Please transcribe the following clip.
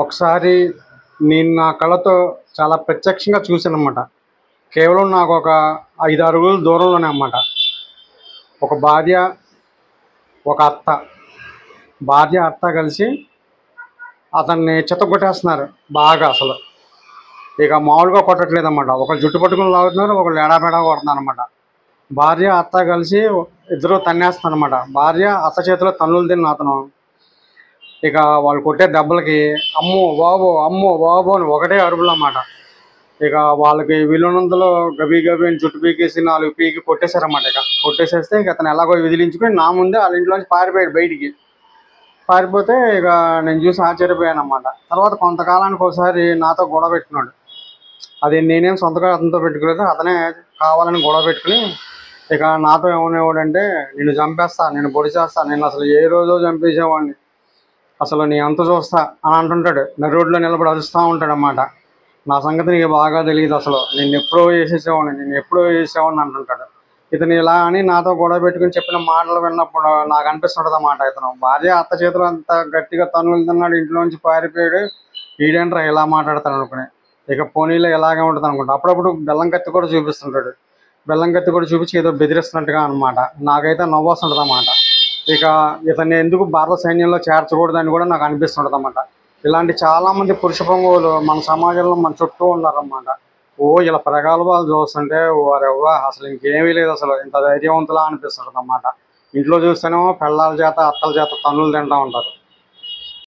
ఒకసారి నేను నా కళ్ళతో చాలా ప్రత్యక్షంగా చూశానన్నమాట. కేవలం నాకు ఒక 5 అడుగుల దూరంలోనే అన్నమాట. ఒక భార్య, ఒక అత్త, భార్య, అత్త కలిసి అతన్ని చితక్కొట్టేస్తున్నారు బాగా అసలు. ఇక మామూలుగా కొట్టట్లేదన్నమాట. ఒకళ్ళు జుట్టు పట్టుకొని లాగుతున్నారు, ఒకళ్ళు ఎడాపెడా కొడుతున్నారన్నమాట. భార్య, అత్త కలిసి ఇద్దరు తన్నేస్తున్నారన్నమాట. భార్య, అత్త చేతిలో తన్నులు తిన్న అతను ఇక వాళ్ళు కొట్టే దెబ్బలకి అమ్మో బాబో అమ్మో బాబో అని ఒకటే అరుపులు అన్నమాట. ఇక వాళ్ళకి వీలున్నంతలో గబీ గబీ అని జుట్టు పీకేసి 4 పీకి కొట్టేశారన్నమాట. ఇక కొట్టేసేస్తే ఇక అతను ఎలాగో విదిలించుకొని నా ముందే వాళ్ళ ఇంట్లోంచి పారిపోయాడు బయటికి. పారిపోతే ఇక నేను చూసి ఆశ్చర్యపోయాను అన్నమాట. తర్వాత కొంతకాలానికి ఒకసారి నాతో గొడవ పెట్టుకున్నాడు. అది నేనేం సొంతగా అతనితో పెట్టుకోలేదు, అతనే కావాలని గొడవ పెట్టుకుని ఇక నాతో ఏమనేవాడంటే, నిన్ను చంపేస్తా, నేను పొడి చేస్తా, నేను అసలు ఏ రోజో చంపేసేవాడిని, అసలు నీ అంత చూస్తా అని అంటుంటాడు. నడి రోడ్లో నిలబడి అరుస్తూ ఉంటాడన్నమాట. నా సంగతి నీకు బాగా తెలియదు, అసలు నేను ఎప్పుడో వేసేసేవాడిని అంటుంటాడు. ఇతను ఇలా అని నాతో గొడవ పెట్టుకుని చెప్పిన మాటలు విన్నప్పుడు నాకు అనిపిస్తుంటుంది అన్నమాట. ఇతను భార్య, అత్త చేతులు అంత గట్టిగా తన్నులు తిన్నాడు, ఇంట్లోంచి పారిపోయాడు, ఈడేంట్రా ఇలా మాట్లాడతాను అనుకుని. ఇక పోనీలో ఇలాగే ఉంటుంది అనుకుంటా. అప్పుడప్పుడు బెల్లం కత్తి కూడా చూపిస్తుంటాడు. బెల్లం కత్తి కూడా చూపించి ఏదో బెదిరిస్తున్నట్టుగా అనమాట. నాకైతే నవ్వు వస్తుంటుంది అన్నమాట. ఇక ఇతన్ని ఎందుకు భారత సైన్యంలో చేర్చకూడదని కూడా నాకు అనిపిస్తుంటుంది అన్నమాట. ఇలాంటి చాలామంది పురుష పొంగువులు మన సమాజంలో మన చుట్టూ ఉన్నారన్నమాట. ఇలా ప్రగల్భాలు చూస్తుంటే వారెవ్వా అసలు ఇంకేమీ లేదు, అసలు ఇంత ధైర్యవంతులా అనిపిస్తుంటుంది అన్నమాట. ఇంట్లో చూస్తేనేమో పెళ్ళాల చేత, అత్తల చేత తన్నులు తింటూ ఉంటారు.